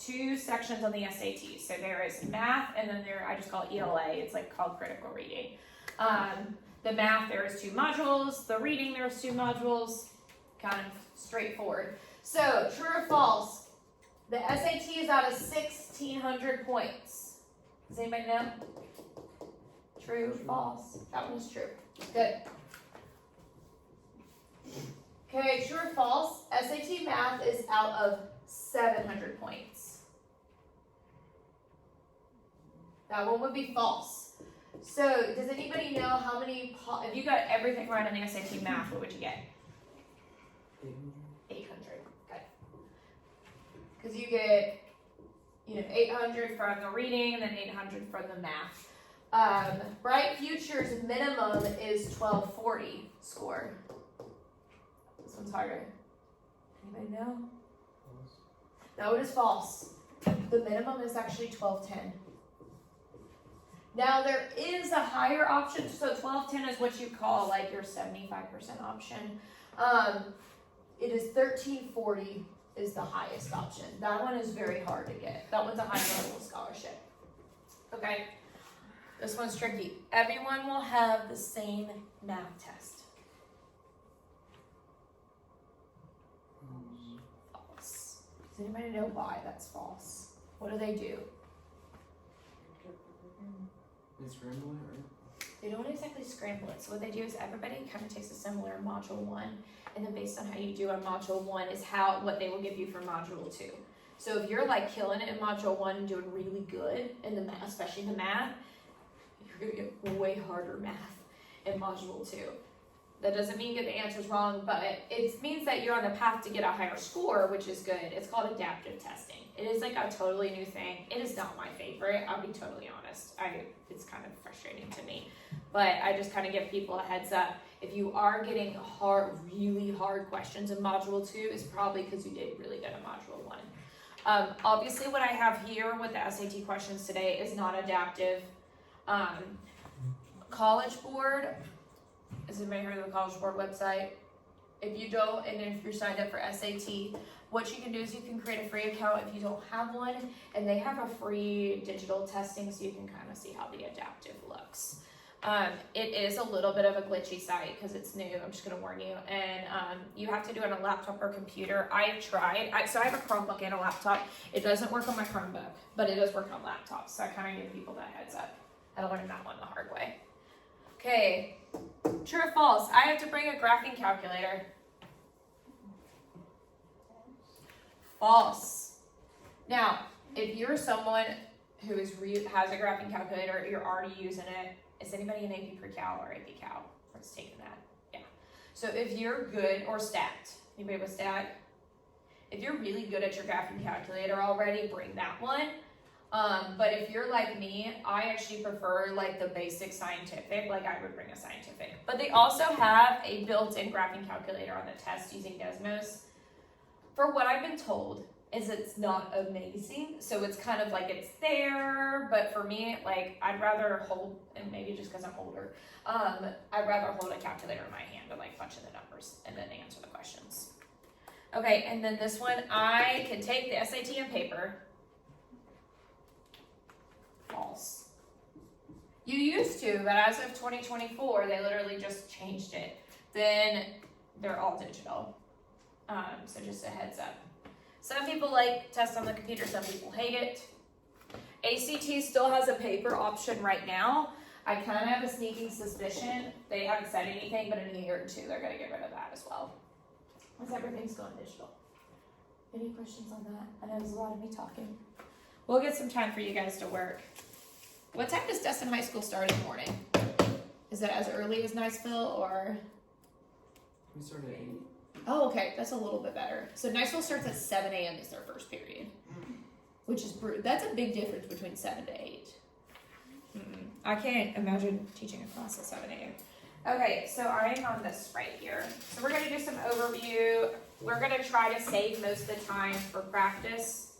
two sections on the SAT. So there is math, and then I just call it ELA. It's like called critical reading. The math, there is 2 modules. The reading, there's 2 modules. Kind of straightforward. So true or false? The SAT is out of 1,600 points. Does anybody know? True, false? That one's true. Good. Okay, true or false? SAT math is out of 700 points. That one would be false. So, does anybody know how many, if you got everything right on the SAT math, what would you get? 800. Okay. Because you get, 800 from the reading and then 800 from the math. Bright Future's minimum is 1240 score. This one's harder. Anybody know? No, it is false. The minimum is actually 1210. Now there is a higher option, so 1210 is what you call like your 75% option. It is 1340 is the highest option. That one is very hard to get. That one's a high level scholarship. Okay, this one's tricky. Everyone will have the same math test. False. Does anybody know why that's false? What do they do? They scramble it, right? They don't exactly scramble it. So what they do is everybody kind of takes a similar module 1, and then based on how you do on module 1 is what they will give you for module 2. So if you're like killing it in module 1 and doing really good in the math, especially the math, you're gonna get way harder math in module 2. That doesn't mean you get the answers wrong, but it means that you're on the path to get a higher score, which is good. It's called adaptive testing. It is like a totally new thing. It is not my favorite, I'll be totally honest. It's kind of frustrating to me, but I just kind of give people a heads up. If you are getting really hard questions in module 2, it's probably because you did really good in module 1. Obviously what I have here with the SAT questions today is not adaptive. College Board, has anybody heard of the College Board website? If you don't, and if you're signed up for SAT, what you can do is you can create a free account if you don't have one, and they have a free digital testing so you can kind of see how the adaptive looks. It is a little bit of a glitchy site because it's new, I'm just going to warn you, and you have to do it on a laptop or computer. I have tried, so I have a Chromebook and a laptop. It doesn't work on my Chromebook, but it does work on laptops, so I kind of give people that heads up. I learned that one the hard way. Okay, true or false? I have to bring a graphing calculator. False. Now, if you're someone who has a graphing calculator, you're already using it. Is anybody in AP Pre-Cal or AP Cal that's taking that? Yeah. So if you're good, or stat, anybody with stat? If you're really good at your graphing calculator already, bring that one. But if you're like me, I actually prefer like the basic scientific, like I would bring a scientific. But they also have a built-in graphing calculator on the test using Desmos. For what I've been told is it's not amazing. So it's kind of like it's there, but for me, like I'd rather hold, and maybe just because I'm older, I'd rather hold a calculator in my hand and like punch in the numbers and then answer the questions. Okay, and then this one, I can take the SAT on paper. False. You used to, but as of 2024, they literally just changed it. Then they're all digital. So just a heads up. Some people like test on the computer, some people hate it. ACT still has a paper option right now. I kind of have a sneaking suspicion. They haven't said anything, but in a year or two, they're going to get rid of that as well. Because everything's going digital. Any questions on that? I know there's a lot of me talking. We'll get some time for you guys to work. What time does Destin High School start in the morning? Is it as early as Niceville, or? We start at 8. Oh, okay, that's a little bit better. So Niceville starts at 7 a.m. is their first period, which is that's a big difference between 7 to 8. I can't imagine teaching a class at 7 a.m. Okay, so I'm on this right here. So we're going to do some overview. We're going to try to save most of the time for practice.